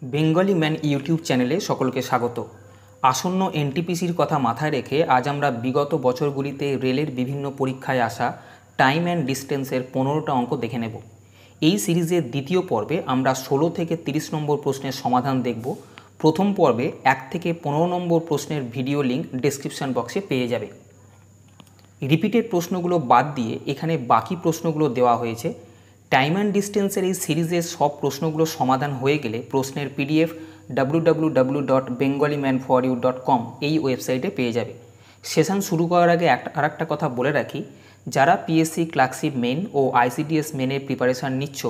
Bengali man YouTube চ্যানেলে সকলকে স্বাগত। আসন্ন এনটিপিসির কথা মাথায় রেখে আজ আমরা বিগত বছরগুলিতে রেলের বিভিন্ন পরীক্ষায় আসা টাইম অ্যান্ড ডিস্টেন্সের 15টা অঙ্ক দেখে নেব। এই সিরিজের দ্বিতীয় পর্বে আমরা 16 থেকে 30 নম্বর প্রশ্নের সমাধান দেখব। প্রথম পর্বে 1 থেকে 15 নম্বর প্রশ্নের ভিডিও লিঙ্ক ডেসক্রিপশন বক্সে পেয়ে যাবে। রিপিটেড প্রশ্নগুলো বাদ দিয়ে এখানে বাকি প্রশ্নগুলো দেওয়া হয়েছে। টাইম অ্যান্ড ডিস্টেন্সের এই সিরিজের সব প্রশ্নগুলো সমাধান হয়ে গেলে প্রশ্নের পিডিএফ www.bengali-man-for-you.com এই ওয়েবসাইটে পেয়ে যাবে। সেশন শুরু করার আগে আরেকটা কথা বলে রাখি, যারা পিএসসি ক্লার্কশিপ মেন ও আইসিডিএস মেনের প্রিপারেশান নিচ্ছ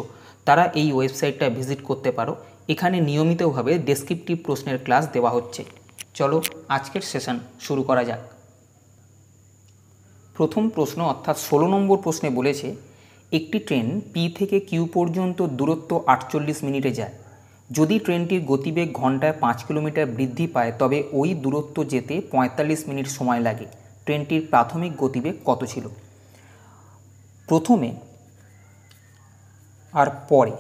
তারা এই ওয়েবসাইটটা ভিজিট করতে পারো। এখানে নিয়মিতভাবে ডেসক্রিপটিভ প্রশ্নের ক্লাস দেওয়া হচ্ছে। চলো আজকের সেশন শুরু করা যাক। প্রথম প্রশ্ন অর্থাৎ 16 নম্বর প্রশ্নে বলেছে একটি ট্রেন পি থেকে কিউ পর্যন্ত দূরত্ব 48 মিনিটে যায়। যদি ট্রেনটির গতিবেগ ঘন্টায় 5 কিলোমিটার বৃদ্ধি পায় তবে ওই দূরত্ব যেতে 45 মিনিট সময় লাগে। ট্রেনটির প্রাথমিক গতিবেগ কত ছিল? প্রথমে আর পরে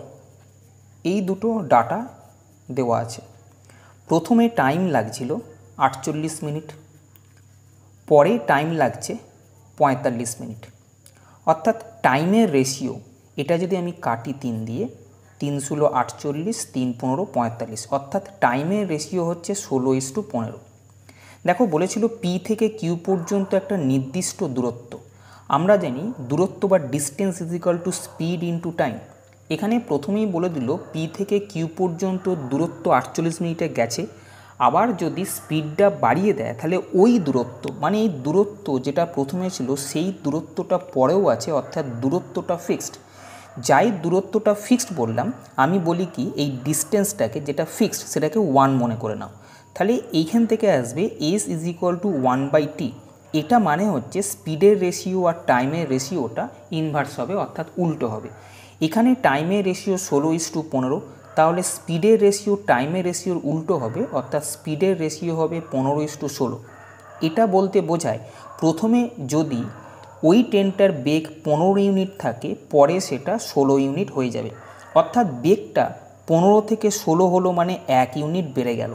এই দুটো ডাটা দেওয়া আছে। প্রথমে টাইম লাগছিল 48 মিনিট, পরে টাইম লাগছে 45 মিনিট। অর্থাৎ টাইমের রেশিও এটা যদি আমি কাটি 3 দিয়ে, 3 ষোলো 48, 3 15 45, অর্থাৎ টাইমের রেশিও হচ্ছে 16:15। দেখো বলেছিল পি থেকে কিউ পর্যন্ত একটা নির্দিষ্ট দূরত্ব। আমরা জানি দূরত্ব বা distance is equal to speed into time. এখানে প্রথমেই বলে দিল পি থেকে কিউ পর্যন্ত দূরত্ব 48 মিনিটে গেছে। আবার যদি স্পিডটা বাড়িয়ে দেয় তাহলে ওই দূরত্ব মানে এই দূরত্ব যেটা প্রথমে ছিল সেই দূরত্বটা পরেও আছে, অর্থাৎ দূরত্বটা ফিক্সড। যাই দূরত্বটা ফিক্সড বললাম, আমি বলি কি এই ডিস্টেন্সটাকে যেটা ফিক্সড সেটাকে 1 মনে করে নাও। তাহলে এইখান থেকে আসবে S is equal to 1/t। এটা মানে হচ্ছে স্পিডের রেশিও আর টাইমের রেশিওটা ইনভার্স হবে, অর্থাৎ উল্টো হবে। এখানে টাইমের রেশিও 16:15, তাহলে স্পিডের রেশিও টাইমের রেশিওর উল্টো হবে, অর্থাৎ স্পিডের রেশিও হবে 15:16। এটা বলতে বোঝায় প্রথমে যদি ওই ট্রেনটার বেগ 15 ইউনিট থাকে পরে সেটা 16 ইউনিট হয়ে যাবে, অর্থাৎ বেগটা 15 থেকে 16 হলো মানে 1 ইউনিট বেড়ে গেল।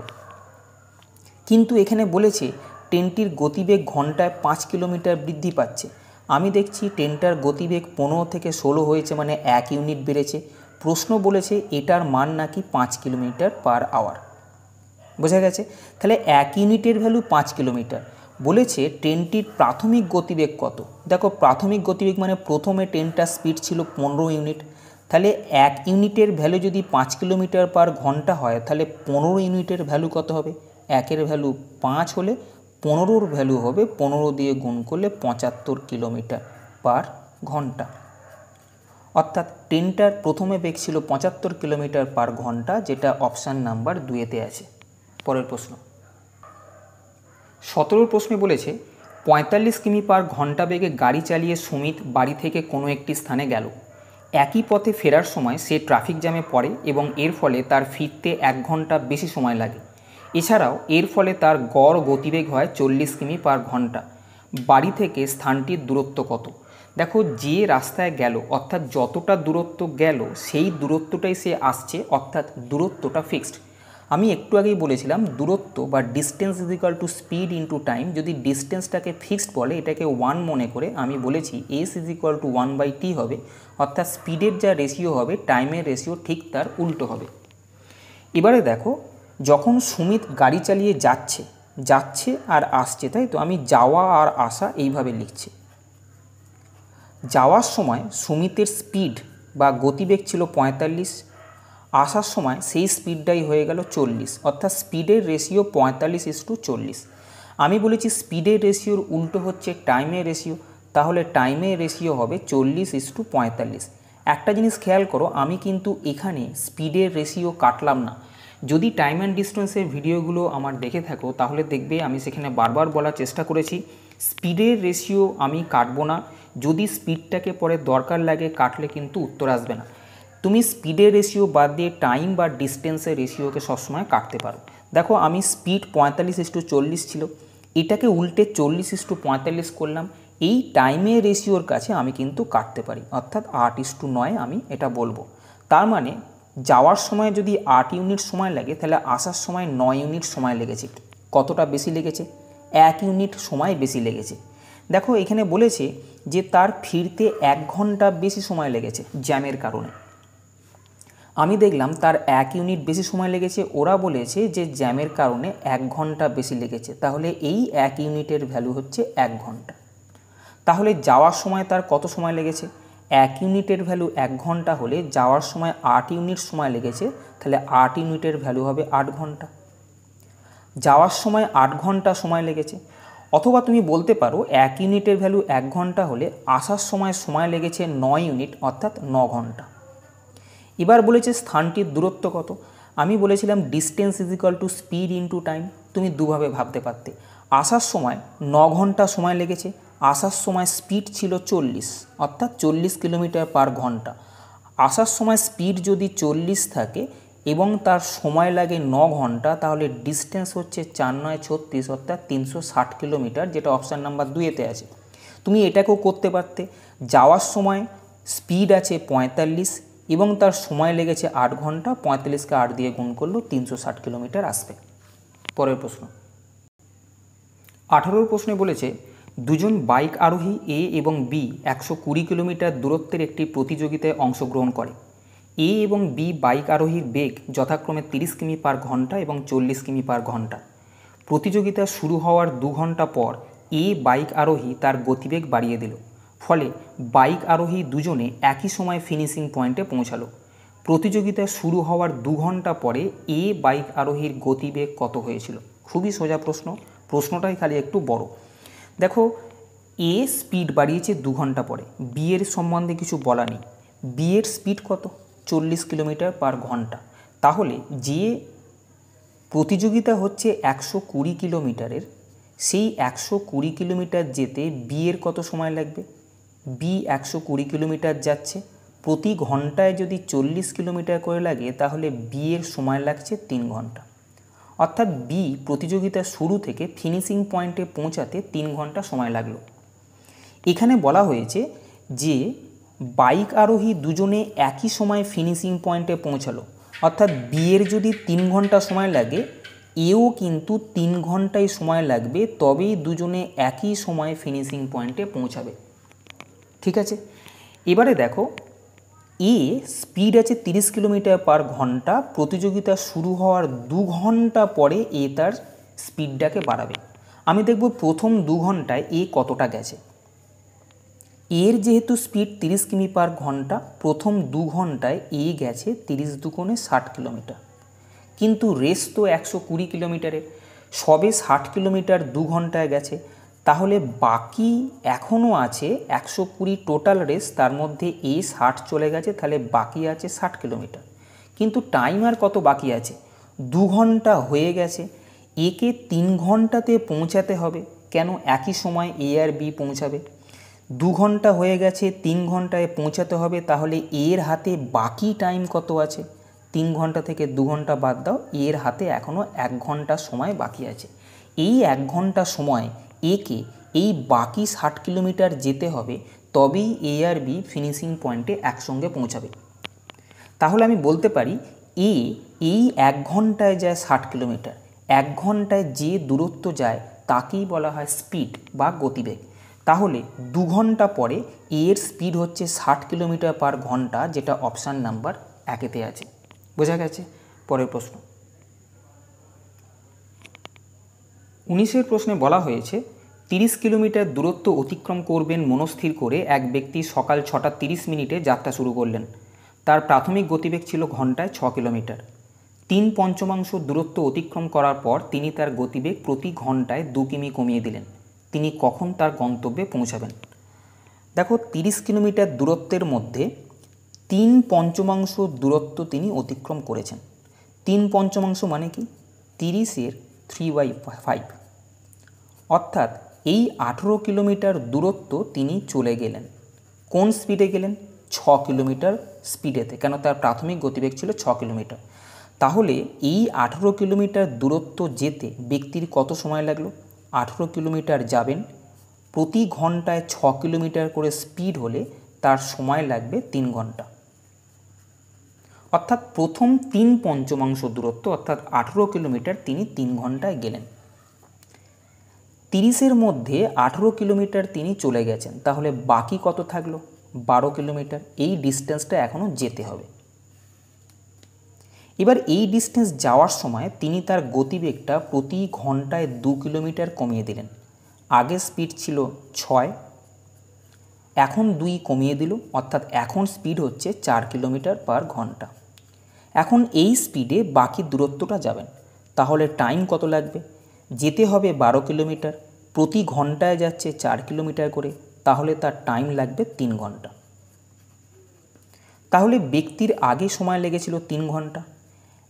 কিন্তু এখানে বলেছে ট্রেনটির গতিবেগ ঘন্টায় 5 কিলোমিটার বৃদ্ধি পাচ্ছে। আমি দেখছি ট্রেনটার গতিবেগ 15 থেকে 16 হয়েছে মানে 1 ইউনিট বেড়েছে। প্রশ্ন বলেছে এটার মান নাকি 5 কিলোমিটার পার আওয়ার। বোঝা গেছে? তাহলে 1 ইউনিটের ভ্যালু 5 কিলোমিটার। বলেছে ট্রেনটির প্রাথমিক গতিবেগ কত। দেখো প্রাথমিক গতিবেগ মানে প্রথমে ট্রেনটার স্পিড ছিল 15 ইউনিট, তাহলে 1 ইউনিটের ভ্যালু যদি 5 কিলোমিটার পার ঘন্টা হয় তাহলে 15 ইউনিটের ভ্যালু কত হবে? 1-এর ভ্যালু 5 হলে 15-র ভ্যালু হবে 15 দিয়ে গুণ করলে 75 কিলোমিটার পার ঘন্টা। অর্থাৎ ট্রেনটার প্রথমে বেগ ছিল 75 কিলোমিটার পার ঘন্টা, যেটা অপশান নাম্বার 2-তে আছে। পরের প্রশ্ন 17 প্রশ্নে বলেছে 45 কিমি পার ঘন্টা বেগে গাড়ি চালিয়ে সুমিত বাড়ি থেকে কোনো একটি স্থানে গেল। একই পথে ফেরার সময় সে ট্রাফিক জ্যামে পড়ে এবং এর ফলে তার ফিরতে 1 ঘন্টা বেশি সময় লাগে। এছাড়াও এর ফলে তার গড় গতিবেগ হয় 40 কিমি পার ঘন্টা। বাড়ি থেকে স্থানটির দূরত্ব কত? দেখো যে রাস্তায় গেল অর্থাৎ যতটা দূরত্ব গেল সেই দূরত্বটাই সে আসছে, অর্থাৎ দূরত্বটা ফিক্সড। আমি একটু আগেই বলেছিলাম দূরত্ব বা distance is equal to speed into time. যদি ডিস্টেন্সটাকে ফিক্সড বলে এটাকে 1 মনে করে আমি বলেছি S is equal to 1/t হবে, অর্থাৎ স্পিডের যা রেশিও হবে টাইমের রেশিও ঠিক তার উল্টো হবে। এবারে দেখো যখন সুমিত গাড়ি চালিয়ে যাচ্ছে আর আসছে, তাই তো আমি যাওয়া আর আসা এইভাবে লিখছি। যাওয়ার সময় সুমিতের স্পিড বা গতিবেগ ছিল 45, আসার সময় সেই স্পিডটাই হয়ে গেল 40, অর্থাৎ স্পিডের রেশিও 45:40। আমি বলেছি স্পিডের রেশিওর উল্টো হচ্ছে টাইমের রেশিও, তাহলে টাইমের রেশিও হবে 40:45। একটা জিনিস খেয়াল করো, আমি কিন্তু এখানে স্পিডের রেশিও কাটলাম না। যদি টাইম অ্যান্ড ডিস্টেন্সের ভিডিওগুলো আমার দেখে থাকো তাহলে দেখবে আমি সেখানে বারবার বলার চেষ্টা করেছি স্পিডের রেশিও আমি কাটবো না। যদি স্পিডটাকে পরে দরকার লাগে কাটলে কিন্তু উত্তর আসবে না। তুমি স্পিডের রেশিও বাদ দিয়ে টাইম বা ডিস্টেন্সের রেশিওকে সবসময় কাটতে পারো। দেখো আমি স্পিড 45:40 ছিল, এটাকে উল্টে 40:45 করলাম। এই টাইমের রেশিওর কাছে আমি কিন্তু কাটতে পারি, অর্থাৎ 8:9 আমি এটা বলবো। তার মানে যাওয়ার সময় যদি 8 ইউনিট সময় লাগে তাহলে আসার সময় 9 ইউনিট সময় লেগেছে। কতটা বেশি লেগেছে? 1 ইউনিট সময় বেশি লেগেছে। দেখো এখানে বলেছে যে তার ফিরতে 1 ঘন্টা বেশি সময় লেগেছে জ্যামের কারণে। আমি দেখলাম তার 1 ইউনিট বেশি সময় লেগেছে, ওরা বলেছে যে জ্যামের কারণে 1 ঘন্টা বেশি লেগেছে, তাহলে এই 1 ইউনিটের ভ্যালু হচ্ছে 1 ঘন্টা। তাহলে যাওয়ার সময় তার কত সময় লেগেছে? 1 ইউনিটের ভ্যালু 1 ঘন্টা হলে যাওয়ার সময় 8 ইউনিট সময় লেগেছে, তাহলে 8 ইউনিটের ভ্যালু হবে 8 ঘন্টা। যাওয়ার সময় 8 ঘন্টা সময় লেগেছে। অথবা তুমি বলতে পারো 1 ইউনিটের ভ্যালু 1 ঘন্টা হলে আসার সময় সময় লেগেছে 9 ইউনিট অর্থাৎ 9 ঘন্টা। এবার বলেছে স্থানটির দূরত্ব কত। আমি বলেছিলাম distance is equal to speed into time. তুমি দুভাবে ভাবতে পারতে। আসার সময় 9 ঘন্টা সময় লেগেছে, আসার সময় স্পিড ছিল 40 অর্থাৎ 40 কিলোমিটার পার ঘন্টা। আসার সময় স্পিড যদি 40 থাকে এবং তার সময় লাগে 9 ঘন্টা, তাহলে ডিস্টেন্স হচ্ছে 4 9 36 অর্থাৎ 360 কিলোমিটার, যেটা অপশান নাম্বার 2-তে আছে। তুমি এটাকেও করতে পারতে। যাওয়ার সময় স্পিড আছে 45 এবং তার সময় লেগেছে 8 ঘন্টা, 45কে 8 দিয়ে গুণ করলেও 360 কিলোমিটার আসবে। পরের প্রশ্ন 18 প্রশ্নে বলেছে দুজন বাইক আরোহী এ এবং বি 120 কিলোমিটার দূরত্বের একটি প্রতিযোগিতায় অংশগ্রহণ করে। এ এবং বি বাইক আরোহীর বেগ যথাক্রমে 30 কিমি পার ঘন্টা এবং 40 কিমি পার ঘন্টা। প্রতিযোগিতা শুরু হওয়ার 2 ঘন্টা পর এ বাইক আরোহী তার গতিবেগ বাড়িয়ে দিল, ফলে বাইক আরোহী দুজনে একই সময় ফিনিশিং পয়েন্টে পৌঁছালো। প্রতিযোগিতা শুরু হওয়ার 2 ঘন্টা পরে এ বাইক আরোহীর গতিবেগ কত হয়েছিল? খুবই সোজা প্রশ্ন, প্রশ্নটাই খালি একটু বড়। দেখো এ স্পিড বাড়িয়েছে 2 ঘন্টা পরে, বি এর সম্বন্ধে কিছু বলা নেই। বি এর স্পিড কত? 40 কিলোমিটার পার ঘন্টা। তাহলে যে প্রতিযোগিতা হচ্ছে 120 কিলোমিটারের, সেই 120 কিলোমিটার যেতে বি এর কত সময় লাগবে? বি 120 কিলোমিটার যাচ্ছে, প্রতি ঘন্টায় যদি 40 কিলোমিটার করে লাগে তাহলে বি এর সময় লাগছে 3 ঘন্টা। অর্থাৎ বি প্রতিযোগিতা শুরু থেকে ফিনিশিং পয়েন্টে পৌঁছাতে 3 ঘন্টা সময় লাগলো। এখানে বলা হয়েছে যে বাইক আরোহী দুজনে একই সময় ফিনিশিং পয়েন্টে পৌঁছালো, অর্থাৎ বি এর যদি 3 ঘন্টা সময় লাগে, এও কিন্তু 3 ঘন্টাই সময় লাগবে, তবেই দুজনে একই সময় ফিনিশিং পয়েন্টে পৌঁছাবে। ঠিক আছে, এবারে দেখো এ স্পিড আছে 30 কিলোমিটার পার ঘন্টা, প্রতিযোগিতা শুরু হওয়ার 2 ঘন্টা পরে এ তার স্পিডটাকে বাড়াবে। আমি দেখব প্রথম 2 ঘন্টায় এ কতটা গেছে। এর যেহেতু স্পিড 30 কিমি পার ঘন্টা, প্রথম 2 ঘন্টায় এ গেছে 30 দুগুণে 60 কিলোমিটার। কিন্তু রেস তো 120 কিলোমিটারের, সবে 60 কিলোমিটার 2 ঘন্টায় গেছে, তাহলে বাকি এখনও আছে 120 টোটাল রেস, তার মধ্যে এ 60 চলে গেছে, তাহলে বাকি আছে 60 কিলোমিটার। কিন্তু টাইম আর কত বাকি আছে? 2 ঘন্টা হয়ে গেছে, একে 3 ঘন্টাতে পৌঁছাতে হবে। কেন? একই সময় এ আর বি পৌঁছাবে। 2 ঘন্টা হয়ে গেছে, 3 ঘন্টায় পৌঁছাতে হবে, তাহলে এর হাতে বাকি টাইম কত আছে? 3 ঘন্টা থেকে 2 ঘন্টা বাদ দাও, এর হাতে এখনও 1 ঘন্টা সময় বাকি আছে। এই 1 ঘন্টা সময় একে এই বাকি 60 কিলোমিটার যেতে হবে, তবেই এ আর বি ফিনিশিং পয়েন্টে একসঙ্গে পৌঁছাবে। তাহলে আমি বলতে পারি এ এই 1 ঘন্টায় যায় 60 কিলোমিটার। 1 ঘন্টায় যে দূরত্ব যায় তাকেই বলা হয় স্পিড বা গতিবেগ। তাহলে 2 ঘন্টা পরে এর স্পিড হচ্ছে 60 কিলোমিটার পার ঘন্টা, যেটা অপশান নাম্বার 1-তে আছে। বোঝা গেছে? পরের প্রশ্ন 19 প্রশ্নে বলা হয়েছে 30 কিলোমিটার দূরত্ব অতিক্রম করবেন মনস্থির করে এক ব্যক্তি সকাল 6:30 যাত্রা শুরু করলেন। তার প্রাথমিক গতিবেগ ছিল ঘন্টায় 6 কিলোমিটার। 3/5 দূরত্ব অতিক্রম করার পর তিনি তার গতিবেগ প্রতি ঘন্টায় 2 কিমি কমিয়ে দিলেন। তিনি কখন তার গন্তব্যে পৌঁছাবেন? দেখো 30 কিলোমিটার দূরত্বের মধ্যে 3/5 দূরত্ব তিনি অতিক্রম করেছেন। 3/5 মানে কি? 30-এর 3/5, অর্থাৎ এই 18 কিলোমিটার দূরত্ব তিনি চলে গেলেন। কোন স্পিডে গেলেন? 6 কিলোমিটার স্পিডেতে, কেন তার প্রাথমিক গতিবেগ ছিল 6 কিলোমিটার। তাহলে এই 18 কিলোমিটার দূরত্ব যেতে ব্যক্তির কত সময় লাগলো? 18 কিলোমিটার যাবেন, প্রতি ঘন্টায় 6 কিলোমিটার করে স্পিড হলে তার সময় লাগবে 3 ঘন্টা। অর্থাৎ প্রথম 3/5 দূরত্ব অর্থাৎ 18 কিলোমিটার তিনি 3 ঘন্টায় গেলেন। 30-এর মধ্যে 18 কিলোমিটার তিনি চলে গেছেন, তাহলে বাকি কত থাকলো? 12 কিলোমিটার। এই ডিস্টেন্সটা এখনও যেতে হবে। এবার এই ডিস্টেন্স যাওয়ার সময় তিনি তার গতিবেগটা প্রতি ঘন্টায় 2 কিলোমিটার কমিয়ে দিলেন। আগে স্পিড ছিল 6, এখন 2 কমিয়ে দিল, অর্থাৎ এখন স্পিড হচ্ছে 4 কিলোমিটার পার ঘন্টা। এখন এই স্পিডে বাকি দূরত্বটা যাবেন, তাহলে টাইম কত লাগবে? যেতে হবে 12 কিলোমিটার, প্রতি ঘন্টায় যাচ্ছে 4 কিলোমিটার করে, তাহলে তার টাইম লাগবে 3 ঘন্টা। তাহলে ব্যক্তির আগে সময় লেগেছিল 3 ঘন্টা,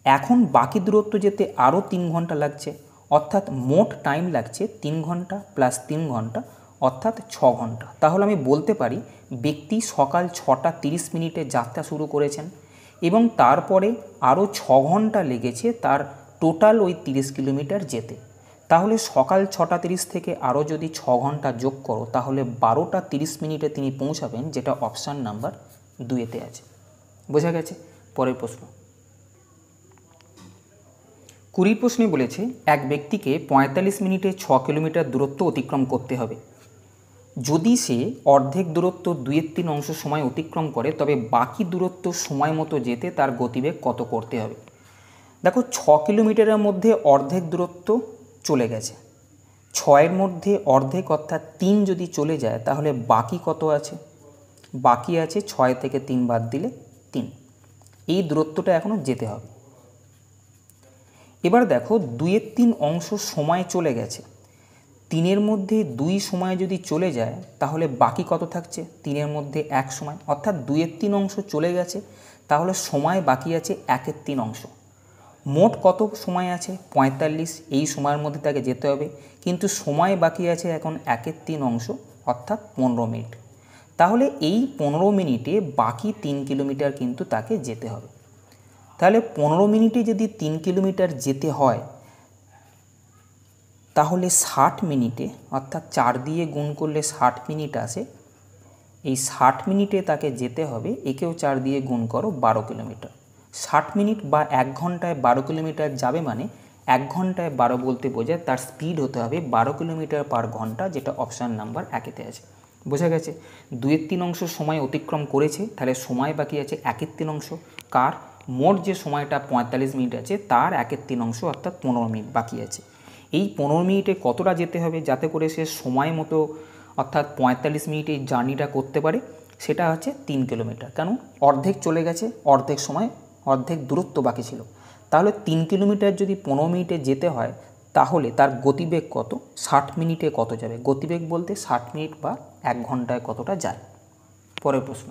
এখন বাকি দূরত্ব যেতে আরও 3 ঘন্টা লাগছে, অর্থাৎ মোট টাইম লাগছে 3 ঘন্টা প্লাস 3 ঘন্টা অর্থাৎ 6 ঘন্টা। তাহলে আমি বলতে পারি ব্যক্তি সকাল 6:30 যাত্রা শুরু করেছেন এবং তারপরে আরও 6 ঘন্টা লেগেছে তার টোটাল ওই 30 কিলোমিটার যেতে। তাহলে সকাল 6:30 থেকে আরও যদি 6 ঘন্টা যোগ করো তাহলে 12:30 তিনি পৌঁছাবেন, যেটা অপশান নাম্বার 2-তে আছে। বোঝা গেছে? পরের প্রশ্ন 20 প্রশ্নে বলেছে এক ব্যক্তিকে 45 মিনিটে 6 কিলোমিটার দূরত্ব অতিক্রম করতে হবে। যদি সে অর্ধেক দূরত্ব 2/3 অংশ সময় অতিক্রম করে তবে বাকি দূরত্ব সময় মতো যেতে তার গতিবেগ কত করতে হবে। দেখো 6 কিলোমিটারের মধ্যে অর্ধেক দূরত্ব চলে গেছে, 6-এর মধ্যে অর্ধেক অর্থাৎ 3 যদি চলে যায় তাহলে বাকি কত আছে? বাকি আছে 6 থেকে 3 বাদ দিলে 3। এই দূরত্বটা এখনও যেতে হবে। এবার দেখো 2/3 অংশ সময় চলে গেছে, 3-এর মধ্যে 2 সময় যদি চলে যায় তাহলে বাকি কত থাকছে? 3-এর মধ্যে 1 সময়, অর্থাৎ 2/3 অংশ চলে গেছে, তাহলে সময় বাকি আছে 1/3 অংশ। মোট কত সময় আছে? 45। এই সময়ের মধ্যে তাকে যেতে হবে, কিন্তু সময় বাকি আছে এখন 1/3 অংশ অর্থাৎ 15 মিনিট। তাহলে এই 15 মিনিটে বাকি 3 কিলোমিটার কিন্তু তাকে যেতে হবে। তাহলে 15 মিনিটে যদি 3 কিলোমিটার যেতে হয় তাহলে 60 মিনিটে অর্থাৎ 4 দিয়ে গুণ করলে 60 মিনিট আসে। এই 60 মিনিটে তাকে যেতে হবে, একেও 4 দিয়ে গুণ করো 12 কিলোমিটার। 60 মিনিট বা 1 ঘন্টায় 12 কিলোমিটার যাবে, মানে 1 ঘন্টায় 12 বলতে বোঝায় তার স্পিড হতে হবে 12 কিলোমিটার পার ঘন্টা, যেটা অপশান নাম্বার 1-তে আছে। বোঝা গেছে? 2/3 অংশ সময় অতিক্রম করেছে, তাহলে সময় বাকি আছে 1/3 অংশ। কার? মোট যে সময়টা 45 মিনিট আছে তার 1/3 অংশ অর্থাৎ 15 মিনিট বাকি আছে। এই 15 মিনিটে কতটা যেতে হবে যাতে করে সে সময় মতো অর্থাৎ 45 মিনিটে এই জার্নিটা করতে পারে? সেটা হচ্ছে 3 কিলোমিটার। কেন? অর্ধেক চলে গেছে, অর্ধেক সময় অর্ধেক দূরত্ব বাকি ছিল। তাহলে 3 কিলোমিটার যদি 15 মিনিটে যেতে হয় তাহলে তার গতিবেগ কত? 60 মিনিটে কত যাবে? গতিবেগ বলতে 60 মিনিট বা 1 ঘন্টায় কতটা যায়। পরের প্রশ্ন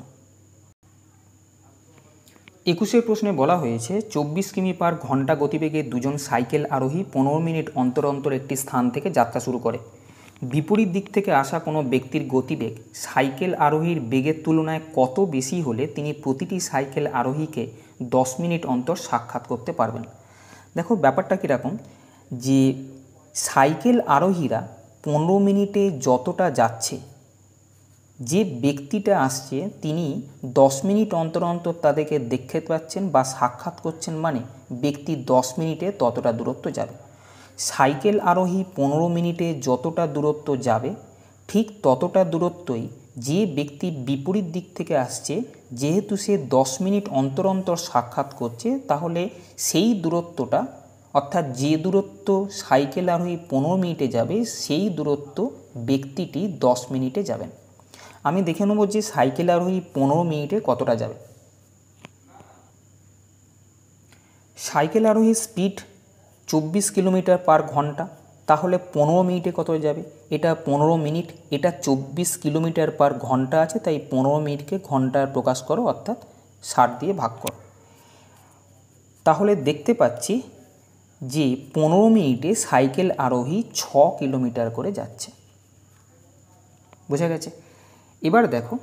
21 প্রশ্নে বলা হয়েছে 24 কিমি পার ঘন্টা গতিবেগে দুজন সাইকেল আরোহী 15 মিনিট অন্তর অন্তর একটি স্থান থেকে যাত্রা শুরু করে। বিপরীত দিক থেকে আসা কোনো ব্যক্তির গতিবেগ সাইকেল আরোহীর বেগের তুলনায় কত বেশি হলে তিনি প্রতিটি সাইকেল আরোহীকে 10 মিনিট অন্তর সাক্ষাৎ করতে পারবেন। দেখো ব্যাপারটা কীরকম, যে সাইকেল আরোহীরা 15 মিনিটে যতটা যাচ্ছে, যে ব্যক্তিটা আসছে তিনি 10 মিনিট অন্তর অন্তর তাদেরকে দেখতে পাচ্ছেন বা সাক্ষাৎ করছেন, মানে ব্যক্তি 10 মিনিটে ততটা দূরত্ব যাবে। সাইকেল আরোহী 15 মিনিটে যতটা দূরত্ব যাবে ঠিক ততটা দূরত্বই যে ব্যক্তি বিপরীত দিক থেকে আসছে, যেহেতু সে 10 মিনিট অন্তর অন্তর সাক্ষাৎ করছে, তাহলে সেই দূরত্বটা অর্থাৎ যে দূরত্ব সাইকেল আরোহী 15 মিনিটে যাবে সেই দূরত্ব ব্যক্তিটি 10 মিনিটে যাবেন। আমি দেখে নেব যে সাইকেল আরোহী 15 মিনিটে কতটা যাবে। সাইকেল আরোহীর স্পিড 24 কিলোমিটার পার ঘন্টা, তাহলে 15 মিনিটে কত যাবে? এটা 15 মিনিট, এটা 24 কিলোমিটার পার ঘন্টা আছে, তাই 15 মিনিটকে ঘন্টায় প্রকাশ করো অর্থাৎ 60 দিয়ে ভাগ করো। তাহলে দেখতে পাচ্ছি যে 15 মিনিটে সাইকেল আরোহী 6 কিলোমিটার করে যাচ্ছে। বোঝা গেছে? এবার দেখো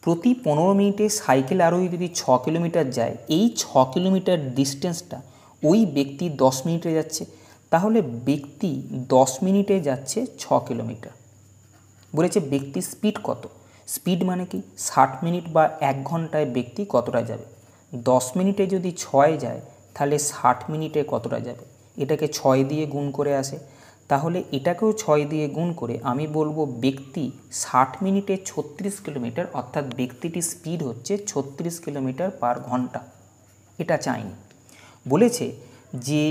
প্রতি 15 মিনিটে সাইকেল আরোহী যদি 6 কিলোমিটার যায়, এই 6 কিলোমিটার ডিস্টেন্সটা ওই ব্যক্তি 10 মিনিটে যাচ্ছে, তাহলে ব্যক্তি 10 মিনিটে যাচ্ছে 6 কিলোমিটার। বলেছে ব্যক্তির স্পিড কত? স্পিড মানে কি 60 মিনিট বা 1 ঘন্টায় ব্যক্তি কতটা যাবে। 10 মিনিটে যদি 6 যায় তাহলে 60 মিনিটে কতটা যাবে, এটাকে 6 দিয়ে গুণ করে আসে। তাহলে এটাকেও 6 দিয়ে গুণ করে আমি বলবো ব্যক্তি 60 মিনিটে 36 কিলোমিটার, অর্থাৎ ব্যক্তিটির স্পিড হচ্ছে 36 কিলোমিটার পার ঘন্টা। এটা চাইনি। বলেছে যে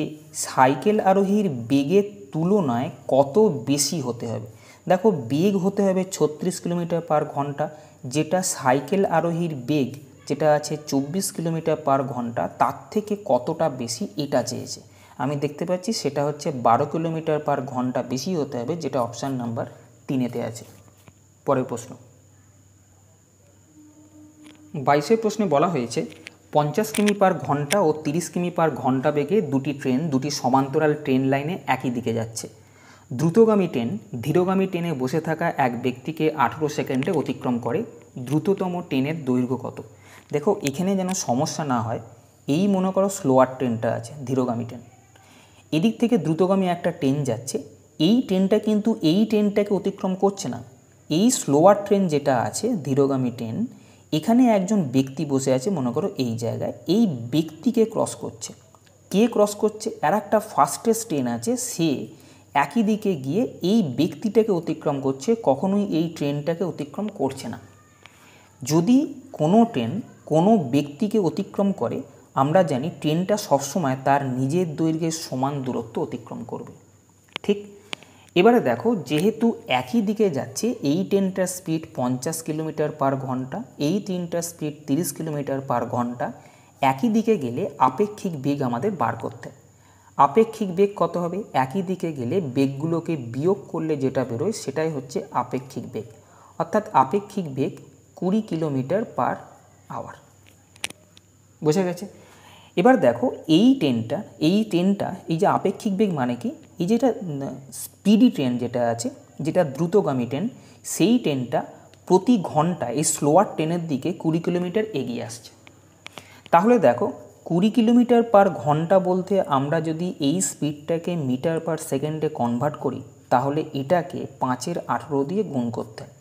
সাইকেল আরোহীর বেগের তুলনায় কত বেশি হতে হবে। দেখো বেগ হতে হবে 36 কিলোমিটার পার ঘন্টা, যেটা সাইকেল আরোহীর বেগ যেটা আছে 24 কিলোমিটার পার ঘন্টা, তার থেকে কতটা বেশি এটা চেয়েছে। আমি দেখতে পাচ্ছি সেটা হচ্ছে 12 কিলোমিটার পার ঘন্টা বেশি হতে হবে, যেটা অপশান নাম্বার 3-এতে আছে। পরের প্রশ্ন 22 প্রশ্নে বলা হয়েছে 50 কিমি পার ঘন্টা ও 30 কিমি পার ঘন্টা বেগে দুটি ট্রেন দুটি সমান্তরাল ট্রেন লাইনে একই দিকে যাচ্ছে। দ্রুতগামী ট্রেন ধীরগামী ট্রেনে বসে থাকা এক ব্যক্তিকে 18 সেকেন্ডে অতিক্রম করে। দ্রুততম ট্রেনের দৈর্ঘ্য কত। দেখো এখানে যেন সমস্যা না হয়, এই মনে করো স্লোয়ার ট্রেনটা আছে ধীরগামী ট্রেন, এদিক থেকে দ্রুতগামী একটা ট্রেন যাচ্ছে, এই ট্রেনটা কিন্তু এই ট্রেনটাকে অতিক্রম করছে না। এই স্লোয়ার ট্রেন যেটা আছে ধীরগামী ট্রেন, এখানে একজন ব্যক্তি বসে আছে মনে করো এই জায়গায়, এই ব্যক্তিকে ক্রস করছে। কে ক্রস করছে? আর একটা ফাস্টেস্ট ট্রেন আছে, সে একই দিকে গিয়ে এই ব্যক্তিটাকে অতিক্রম করছে, কখনোই এই ট্রেনটাকে অতিক্রম করছে না। যদি কোনো ট্রেন কোনো ব্যক্তিকে অতিক্রম করে, আমরা জানি ট্রেনটা সবসময় তার নিজের দৈর্ঘ্যের সমান দূরত্ব অতিক্রম করবে। ঠিক এবারে দেখো, যেহেতু একই দিকে যাচ্ছে, এই ট্রেনটার স্পিড 50 কিলোমিটার পার ঘন্টা, এই ট্রেনটার স্পিড 30 কিলোমিটার পার ঘন্টা, একই দিকে গেলে আপেক্ষিক বেগ আমাদের বার করতে। আপেক্ষিক বেগ কত হবে? একই দিকে গেলে বেগগুলোকে বিয়োগ করলে যেটা বেরোয় সেটাই হচ্ছে আপেক্ষিক বেগ, অর্থাৎ আপেক্ষিক বেগ 20 কিলোমিটার পার আওয়ার। বোঝা গেছে? এবার দেখো এই ট্রেনটা এই যে আপেক্ষিক বেগ মানে কি, এই যেটা স্পিডি ট্রেন যেটা আছে, যেটা দ্রুতগামী ট্রেন, সেই ট্রেনটা প্রতি ঘন্টায় এই স্লোয়ার ট্রেনের দিকে 20 কিলোমিটার এগিয়ে আসছে। তাহলে দেখো 20 কিলোমিটার পার ঘন্টা বলতে আমরা যদি এই স্পিডটাকে মিটার পার সেকেন্ডে কনভার্ট করি, তাহলে এটাকে 5-18 দিয়ে গুণ করতে হয়।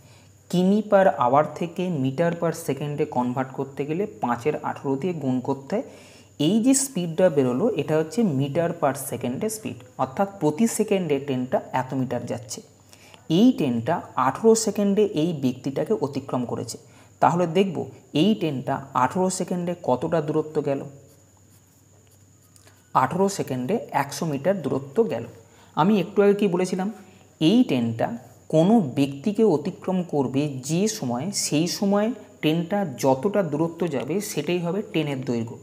কিমি পার আওয়ার থেকে মিটার পার সেকেন্ডে কনভার্ট করতে গেলে 5-18 দিয়ে গুণ করতে হয়। এই যে স্পিডটা বেরোলো এটা হচ্ছে মিটার পার সেকেন্ডে স্পিড, অর্থাৎ প্রতি সেকেন্ডে ট্রেনটা এত মিটার যাচ্ছে। এই ট্রেনটা 18 সেকেন্ডে এই ব্যক্তিটাকে অতিক্রম করেছে। তাহলে দেখব এই ট্রেনটা 18 সেকেন্ডে কতটা দূরত্ব গেল। 18 সেকেন্ডে 100 মিটার দূরত্ব গেল। আমি একটু আগে কি বলেছিলাম, এই ট্রেনটা কোনো ব্যক্তিকে অতিক্রম করবে যে সময়, সেই সময় ট্রেনটা যতটা দূরত্ব যাবে সেটাই হবে ট্রেনের দৈর্ঘ্য।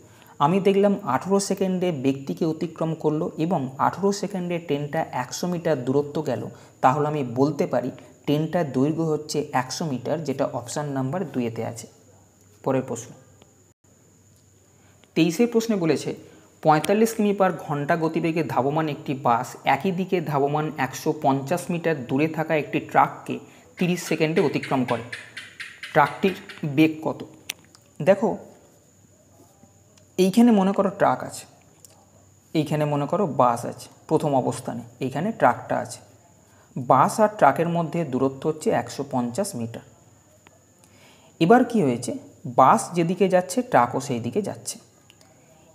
আমি দেখলাম 18 সেকেন্ডে ব্যক্তিকে অতিক্রম করলো এবং 18 সেকেন্ডে ট্রেনটা 100 মিটার দূরত্ব গেল, তাহলে আমি বলতে পারি ট্রেনটার দৈর্ঘ্য হচ্ছে 100 মিটার, যেটা অপশান নাম্বার 2-এতে আছে। পরের প্রশ্ন 23 প্রশ্নে বলেছে 45 কিমি পার ঘন্টা গতিবেগে ধাবমান একটি বাস একই দিকে ধাবমান 150 মিটার দূরে থাকা একটি ট্রাককে 30 সেকেন্ডে অতিক্রম করে। ট্রাকটির বেগ কত? দেখো এইখানে মনে করো ট্রাক আছে, এইখানে মনে করো বাস আছে, প্রথম অবস্থানে এইখানে ট্রাকটা আছে। বাস আর ট্রাকের মধ্যে দূরত্ব হচ্ছে 150 মিটার। এবার কি হয়েছে, বাস যেদিকে যাচ্ছে ট্রাকও সেই দিকে যাচ্ছে।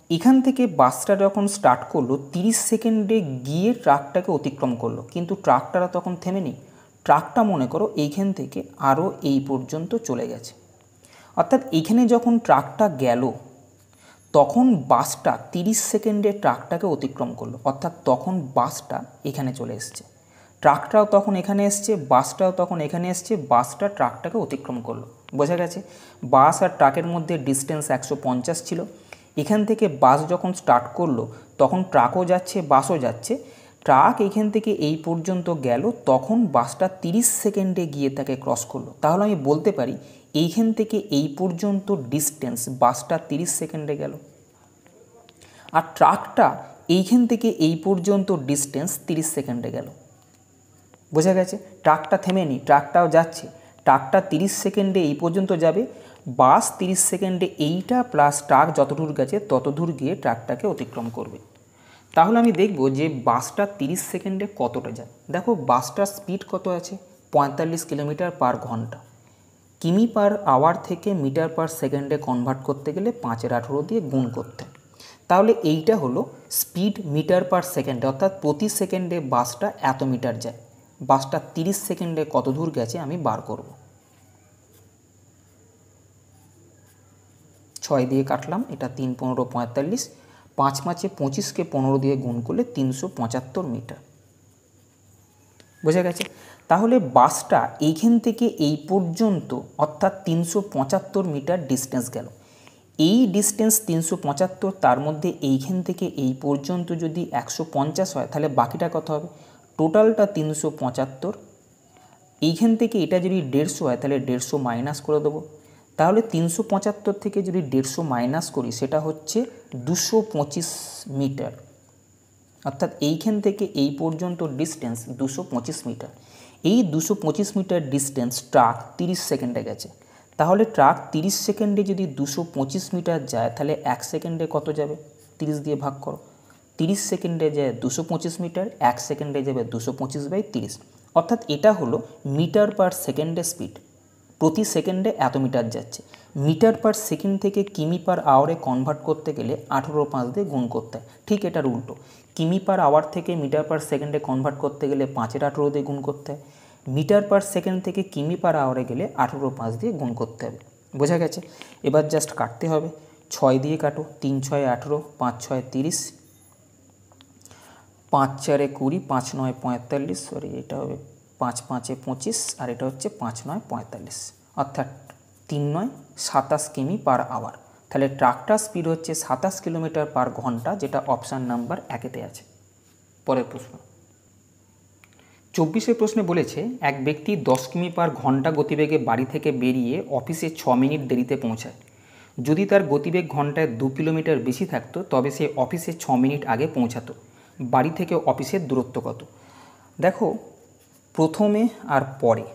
এখান থেকে বাসটা যখন স্টার্ট করলো 30 সেকেন্ডে গিয়ে ট্রাকটাকে অতিক্রম করলো, কিন্তু ট্রাকটা তখন থেমে নেই। ট্রাকটা মনে করো এইখান থেকে আরও এই পর্যন্ত চলে গেছে, অর্থাৎ এইখানে যখন ট্রাকটা গেল তখন বাসটা 30 সেকেন্ডে ট্রাকটাকে অতিক্রম করলো, অর্থাৎ তখন বাসটা এখানে চলে এসছে। ট্রাকটাও তখন এখানে এসছে, বাসটাও তখন এখানে এসছে, বাসটা ট্রাকটাকে অতিক্রম করলো। বোঝা গেছে? বাস আর ট্রাকের মধ্যে ডিস্টেন্স 150 ছিল। এখান থেকে বাস যখন স্টার্ট করলো তখন ট্রাকও যাচ্ছে, বাসও যাচ্ছে। ট্রাক এইখান থেকে এই পর্যন্ত গেল, তখন বাসটা 30 সেকেন্ডে গিয়ে তাকে ক্রস করলো। তাহলে আমি বলতে পারি এইখান থেকে এই পর্যন্ত ডিস্টেন্স বাসটা 30 সেকেন্ডে গেল, আর ট্রাকটা এইখান থেকে এই পর্যন্ত ডিস্টেন্স 30 সেকেন্ডে গেল। বোঝা গেছে? ট্রাকটা থেমেনি, ট্রাকটাও যাচ্ছে। ট্রাকটা 30 সেকেন্ডে এই পর্যন্ত যাবে, বাস 30 সেকেন্ডে এইটা প্লাস ট্রাক যতদূর গেছে ততদূর গিয়ে ট্রাকটাকে অতিক্রম করবে। তাহলে আমি দেখব যে বাসটা 30 সেকেন্ডে কতটা যায়। দেখো বাসটার স্পিড কত আছে, 45 কিলোমিটার পার ঘন্টা। কিমি পার আওয়ার থেকে মিটার পার সেকেন্ডে কনভার্ট করতে গেলে 5/18 দিয়ে গুণ করতে। তাহলে এইটা হলো স্পিড মিটার পার সেকেন্ডে, অর্থাৎ প্রতি সেকেন্ডে বাসটা এত মিটার যায়। বাসটা 30 সেকেন্ডে কত দূর গেছে আমি বার করব। 6 দিয়ে কাটলাম, এটা 3 15 45, 5 5 25কে 15 দিয়ে গুণ করলে 375 মিটার। বোঝা গেছে? তাহলে বাসটা এইখান থেকে এই পর্যন্ত অর্থাৎ 375 মিটার ডিস্টেন্স গেল। এই ডিস্টেন্স 375, তার মধ্যে এইখান থেকে এই পর্যন্ত যদি 150 হয় তাহলে বাকিটা কত হবে? টোটালটা 375, এইখান থেকে এটা যদি 150 হয় তাহলে 150 মাইনাস করে দেবো। তাহলে 375 থেকে যদি 150 মাইনাস করি সেটা হচ্ছে 225 মিটার, অর্থাৎ এইখান থেকে এই পর্যন্ত ডিস্টেন্স 225 মিটার। এই 225 মিটার ডিস্টেন্স ট্রাক 30 সেকেন্ডে গেছে। তাহলে ট্রাক 30 সেকেন্ডে যদি 225 মিটার যায় তাহলে 1 সেকেন্ডে কত যাবে? 30 দিয়ে ভাগ করো। 30 সেকেন্ডে যায় 225 মিটার, 1 সেকেন্ডে যাবে 225/30, অর্থাৎ এটা হলো মিটার পার সেকেন্ডে স্পিড। প্রতি সেকেন্ডে এত মিটার যাচ্ছে। মিটার পার সেকেন্ড থেকে কিমি পার আওয়ারে কনভার্ট করতে গেলে 18/5 দিয়ে গুণ করতে হয়। ঠিক এটার উল্টো, কিমি পার আওয়ার থেকে মিটার পার সেকেন্ডে কনভার্ট করতে গেলে 5/18 দিয়ে গুণ করতে হয়। মিটার পার সেকেন্ড থেকে কিমি পার আওয়ারে গেলে 18/5 দিয়ে গুণ করতে হবে। বোঝা গেছে? এবার জাস্ট কাটতে হবে। 6 দিয়ে কাটো, 3 6 18, 5 6 30, 5 4 20, 5 9 45, সরি এটা হবে 5 5 25, আর এটা হচ্ছে 5 9 45, অর্থাৎ 3 9 27 কিমি পার আওয়ার। তাহলে ট্রাকটার স্পিড হচ্ছে 27 কিলোমিটার পার ঘন্টা, যেটা অপশান নাম্বার 1-তে আছে। পরের প্রশ্ন 24 প্রশ্নে বলেছে এক ব্যক্তি 10 কিমি পার ঘন্টা গতিবেগে বাড়ি থেকে বেরিয়ে অফিসে 6 মিনিট দেরিতে পৌঁছায়। যদি তার গতিবেগ ঘন্টায় 2 কিলোমিটার বেশি থাকতো তবে সে অফিসে 6 মিনিট আগে পৌঁছাতো। বাড়ি থেকে অফিসের দূরত্ব কত? দেখো, প্রথমে আর পরে,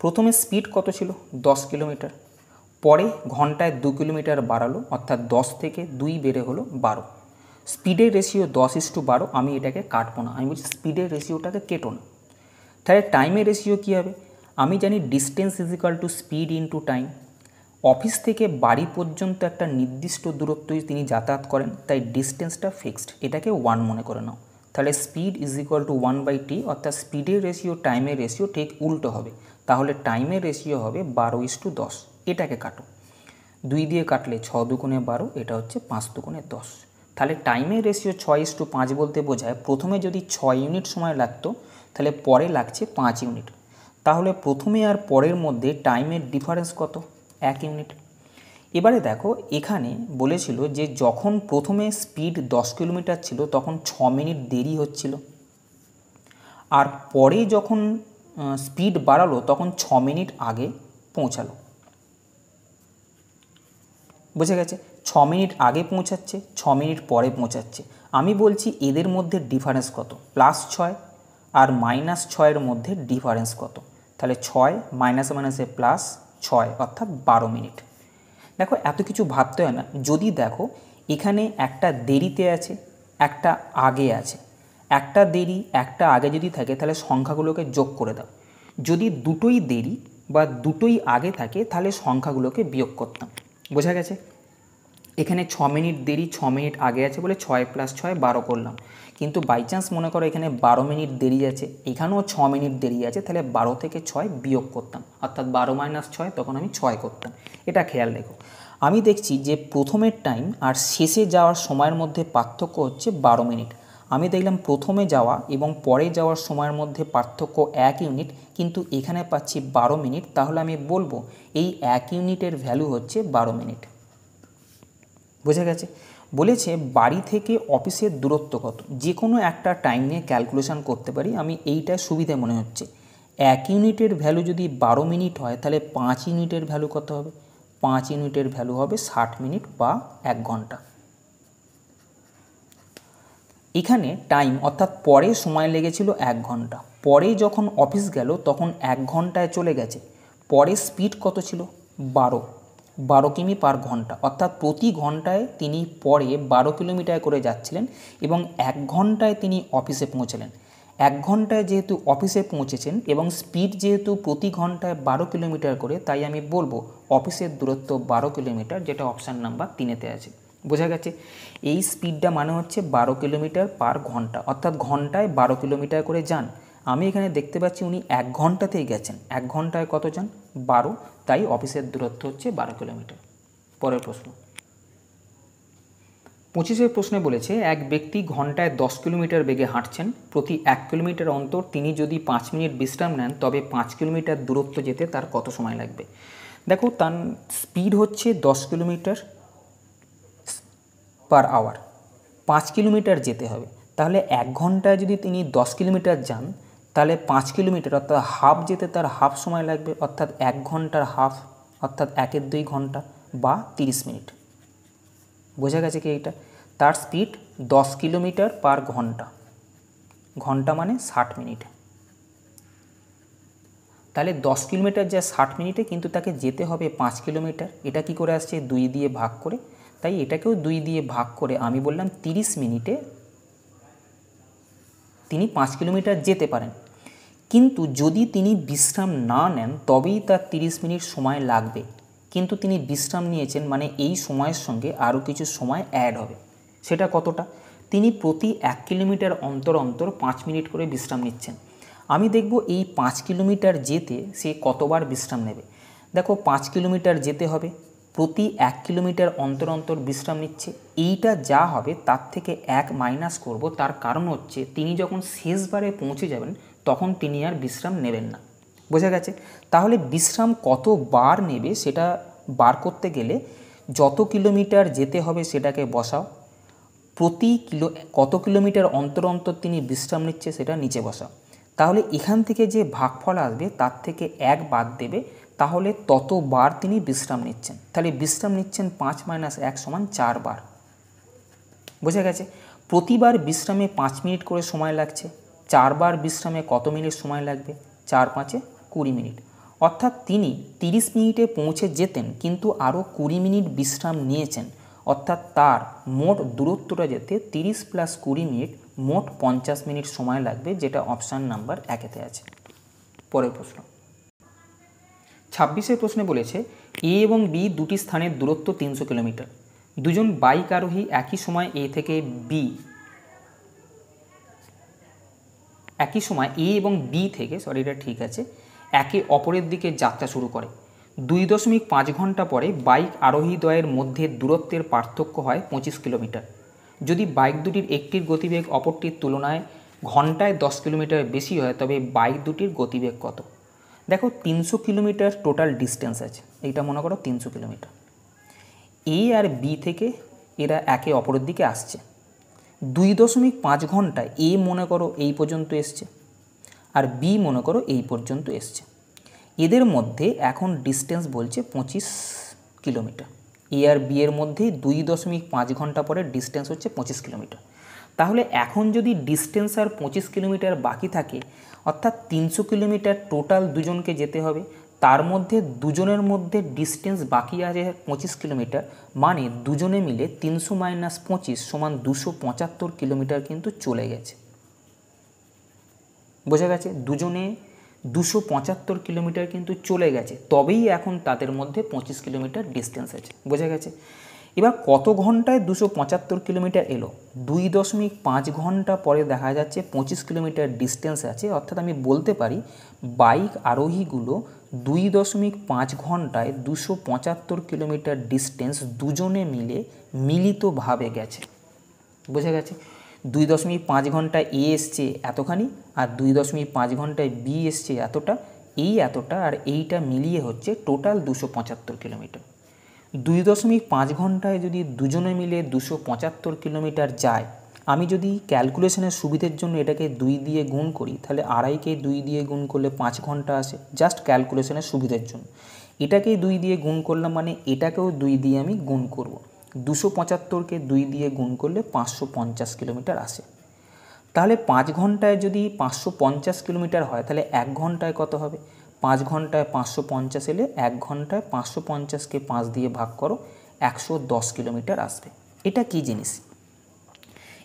প্রথমে স্পিড কত ছিল? 10 কিলোমিটার। পরে ঘন্টায় 2 কিলোমিটার বাড়ালো, অর্থাৎ 10 থেকে 2 বেড়ে হলো 12। স্পিডের রেশিও 10:12। আমি এটাকে কাটবো না, আমি বলছি স্পিডের রেশিওটাকে কেটো না। তাহলে টাইমের রেশিও কী হবে? আমি জানি distance is equal to speed into time. Office থেকে বাড়ি পর্যন্ত একটা নির্দিষ্ট দূরত্বই তিনি যাতায়াত করেন, তাই ডিস্টেন্সটা ফিক্সড, এটাকে 1 মনে করে নাও। তাহলে speed is equal to 1/t, অর্থাৎ স্পিডের রেশিও টাইমের রেশিও ঠিক উল্টো হবে। তাহলে টাইমের রেশিও হবে 12:10। এটাকে কাটো, 2 দিয়ে কাটলে 6 দুগুণে 12, এটা হচ্ছে 5 দুগুণে 10। তাহলে টাইমের রেশিও 6:5 বলতে বোঝায় প্রথমে যদি 6 ইউনিট সময় লাগতো তাহলে পরে লাগছে 5 ইউনিট। তাহলে প্রথমে আর পরের মধ্যে টাইমের ডিফারেন্স কত? 1 ইউনিট। এবারে দেখো, এখানে বলেছিল যে যখন প্রথমে স্পিড 10 কিলোমিটার ছিল তখন 6 মিনিট দেরি হচ্ছিল, আর পরে যখন স্পিড বাড়ালো তখন 6 মিনিট আগে পৌঁছালো। বুঝে গেছে? 6 মিনিট আগে পৌঁছাচ্ছে, 6 মিনিট পরে পৌঁছাচ্ছে। আমি বলছি এদের মধ্যে ডিফারেন্স কত? +6 আর -6-এর মধ্যে ডিফারেন্স কত? তাহলে 6 মাইনাসে মাইনাসে +6, অর্থাৎ 12 মিনিট। দেখো, এত কিছু ভাবতে হয় না। যদি দেখো এখানে একটা দেরিতে আছে, একটা আগে আছে, একটা দেরি একটা আগে যদি থাকে তাহলে সংখ্যাগুলোকে যোগ করে দাও। যদি দুটোই দেরি বা দুটোই আগে থাকে তাহলে সংখ্যাগুলোকে বিয়োগ করতাম। বোঝা গেছে? এখানে 6 মিনিট দেরি 6 মিনিট আগে আছে বলে 6 + 6 12 করলাম, কিন্তু বাই চান্স মনে করো এখানে 12 মিনিট দেরি আছে, এখানেও 6 মিনিট দেরি আছে, তাহলে 12 থেকে 6 বিয়োগ করতাম, অর্থাৎ 12 - 6, তখন আমি 6 করতাম। এটা খেয়াল রেখো। আমি দেখছি যে প্রথমের টাইম আর শেষে যাওয়ার সময়ের মধ্যে পার্থক্য হচ্ছে 12 মিনিট। আমি দেখলাম প্রথমে যাওয়া এবং পরে যাওয়ার সময়ের মধ্যে পার্থক্য 1 ইউনিট, কিন্তু এখানে পাচ্ছি 12 মিনিট। তাহলে আমি বলবো এই 1 ইউনিটের ভ্যালু হচ্ছে 12 মিনিট। বোঝা গেছে? বলেছে বাড়ি থেকে অফিসের দূরত্ব কত? যে কোনো একটা টাইম নিয়ে ক্যালকুলেশন করতে পারি, আমি এইটা সুবিধা মনে হচ্ছে। 1 ইউনিটের ভ্যালু যদি 12 মিনিট হয় তাহলে 5 ইউনিটের ভ্যালু কত হবে? 5 ইউনিটের ভ্যালু হবে 60 মিনিট বা 1 ঘন্টা। এখানে টাইম অর্থাৎ পরে সময় লেগেছিল 1 ঘন্টা, পরে যখন অফিস গেল তখন 1 ঘন্টায় চলে গেছে। পরে স্পিড কত ছিল? 12 কিমি পার ঘন্টা, অর্থাৎ প্রতি ঘন্টায় তিনি পরে 12 কিলোমিটার করে যাচ্ছিলেন এবং 1 ঘন্টায় তিনি অফিসে পৌঁছলেন। 1 ঘন্টায় যেহেতু অফিসে পৌঁছেছেন এবং স্পিড যেহেতু প্রতি ঘন্টায় 12 কিলোমিটার করে, তাই আমি বলবো অফিসের দূরত্ব 12 কিলোমিটার, যেটা অপশান নাম্বার 3-তে আছে। বোঝা গেছে? এই স্পিডটা মানে হচ্ছে 12 কিলোমিটার পার ঘন্টা, অর্থাৎ ঘন্টায় 12 কিলোমিটার করে যান। আমি এখানে দেখতে পাচ্ছি উনি 1 ঘন্টাতেই গেছেন। 1 ঘন্টায় কত যান? 12, তাই অফিসের দূরত্ব হচ্ছে 12 কিলোমিটার। পরের প্রশ্ন 25 প্রশ্নে বলেছে, এক ব্যক্তি ঘন্টায় 10 কিলোমিটার বেগে হাঁটছেন। প্রতি 1 কিলোমিটার অন্তর তিনি যদি 5 মিনিট বিশ্রাম নেন তবে 5 কিলোমিটার দূরত্ব যেতে তার কত সময় লাগবে? দেখো, তার স্পিড হচ্ছে 10 কিলোমিটার পার আওয়ার, 5 কিলোমিটার যেতে হবে। তাহলে 1 ঘন্টায় যদি তিনি 10 কিলোমিটার যান, তাহলে 5 কিলোমিটার অর্থাৎ হাফ যেতে তার হাফ সময় লাগবে, অর্থাৎ 1 ঘন্টার হাফ, অর্থাৎ 1-এর 2 ঘন্টা বা 30 মিনিট। বোঝা গেছে কি? এইটা তার স্পিড 10 কিলোমিটার পার ঘন্টা, ঘন্টা মানে 60 মিনিট। তাহলে 10 কিলোমিটার যায় 60 মিনিটে, কিন্তু তাকে যেতে হবে 5 কিলোমিটার। এটা কি করে আসছে? 2 দিয়ে ভাগ করে, তাই এটাকেও 2 দিয়ে ভাগ করে আমি বললাম 30 মিনিটে তিনি 5 কিলোমিটার যেতে পারেন। কিন্তু যদি তিনি বিশ্রাম না নেন তবেই তার 30 মিনিট সময় লাগবে। কিন্তু তিনি বিশ্রাম নিয়েছেন মানে এই সময়ের সঙ্গে আরও কিছু সময় অ্যাড হবে। সেটা কতটা? তিনি প্রতি 1 কিলোমিটার অন্তর অন্তর 5 মিনিট করে বিশ্রাম নিচ্ছেন। আমি দেখব এই 5 কিলোমিটার যেতে সে কতবার বিশ্রাম নেবে। দেখো, 5 কিলোমিটার যেতে হবে, প্রতি 1 কিলোমিটার অন্তর অন্তর বিশ্রাম নিচ্ছে। এইটা যা হবে তার থেকে 1 মাইনাস করব, তার কারণ হচ্ছে তিনি যখন শেষবারে পৌঁছে যাবেন তখন তিনি আর বিশ্রাম নেবেন না। বোঝা গেছে? তাহলে বিশ্রাম কতবার নেবে সেটা বার করতে গেলে যত কিলোমিটার যেতে হবে সেটাকে বসাও, প্রতি কত কিলোমিটার অন্তর অন্তর তিনি বিশ্রাম নিচ্ছে সেটা নিচে বসাও। তাহলে এখান থেকে যে ভাগফল আসবে তার থেকে 1 বাদ দেবে, তাহলে ততবার তিনি বিশ্রাম নিচ্ছেন। তাহলে বিশ্রাম নিচ্ছেন 5 - 1 = 4 বার। বোঝা গেছে? প্রতিবার বিশ্রামে 5 মিনিট করে সময় লাগছে। 4 বার বিশ্রামে কত মিনিট সময় লাগবে? 4 × 5 = 20 মিনিট। অর্থাৎ তিনি 30 মিনিটে পৌঁছে যেতেন, কিন্তু আরও 20 মিনিট বিশ্রাম নিয়েছেন। অর্থাৎ তার মোট দূরত্বটা যেতে 30 + 20 মিনিট, মোট 50 মিনিট সময় লাগবে, যেটা অপশান নাম্বার 1-তে আছে। পরের প্রশ্ন 26 প্রশ্নে বলেছে, এ এবং বি দুটি স্থানের দূরত্ব 300 কিলোমিটার। দুজন বাইক আরোহী একই সময় এ এবং বি থেকে এটা ঠিক আছে, একে অপরের দিকে যাত্রা শুরু করে। 2.5 ঘন্টা পরে বাইক আরোহীদ্বয়ের মধ্যে দূরত্বের পার্থক্য হয় 25 কিলোমিটার। যদি বাইক দুটির একটির গতিবেগ অপরটির তুলনায় ঘন্টায় 10 কিলোমিটার বেশি হয় তবে বাইক দুটির গতিবেগ কত? দেখো, 300 কিলোমিটার টোটাল ডিস্টেন্স আছে। এইটা মনে করো 300 কিলোমিটার। এ আর বি থেকে এরা একে অপরের দিকে আসছে। 2.5 ঘন্টায় এ মনে করো এই পর্যন্ত এসছে, আর বি মনে করো এই পর্যন্ত এসছে। এদের মধ্যে এখন ডিস্টেন্স বলছে 25 কিলোমিটার। এ আর বি এর মধ্যে 2.5 ঘন্টা পরে ডিস্টেন্স হচ্ছে 25 কিলোমিটার। তাহলে এখন যদি ডিস্টেন্স আর 25 কিলোমিটার বাকি থাকে, অর্থাৎ 300 কিলোমিটার টোটাল দুজনকে যেতে হবে, তার মধ্যে দুজনের মধ্যে ডিস্টেন্স বাকি আছে 25 কিলোমিটার, মানে দুজনে মিলে 300 - 25 = 275 কিলোমিটার কিন্তু চলে গেছে। বোঝা গেছে? দুজনে 275 কিলোমিটার কিন্তু চলে গেছে, তবেই এখন তাদের মধ্যে 25 কিলোমিটার ডিস্টেন্স আছে। বোঝা গেছে? এবার কত ঘন্টায় 275 কিলোমিটার এলো? 2.5 ঘন্টা পরে দেখা যাচ্ছে 25 কিলোমিটার ডিস্টেন্স আছে। অর্থাৎ আমি বলতে পারি বাইক আরোহীগুলো 2.5 ঘন্টায় 275 কিলোমিটার ডিস্টেন্স দুজনে মিলে মিলিতভাবে গেছে। বোঝা গেছে? 2.5 ঘন্টায় এ এসছে এতখানি, আর 2.5 ঘন্টায় বি এসছে এতটা, এতটা আর এইটা মিলিয়ে হচ্ছে টোটাল 275 কিলোমিটার। 2.5 ঘন্টায় যদি দুজনে মিলে 275 কিলোমিটার যায়, আমি যদি ক্যালকুলেশনের সুবিধের জন্য এটাকে 2 দিয়ে গুণ করি, তাহলে আড়াইকে 2 দিয়ে গুণ করলে 5 ঘন্টা আসে, জাস্ট ক্যালকুলেশনের সুবিধের জন্য। এটাকেই 2 দিয়ে গুণ করলাম মানে এটাকেও 2 দিয়ে আমি গুণ করব। 275কে 2 দিয়ে গুণ করলে 550 কিলোমিটার আসে। তাহলে 5 ঘন্টায় যদি 550 কিলোমিটার হয়, তাহলে 1 ঘন্টায় কত হবে? 5 ঘন্টায় 550 এলে 1 ঘন্টায় 550কে 5 দিয়ে ভাগ করো, 110 কিলোমিটার আসবে। এটা কি জিনিস?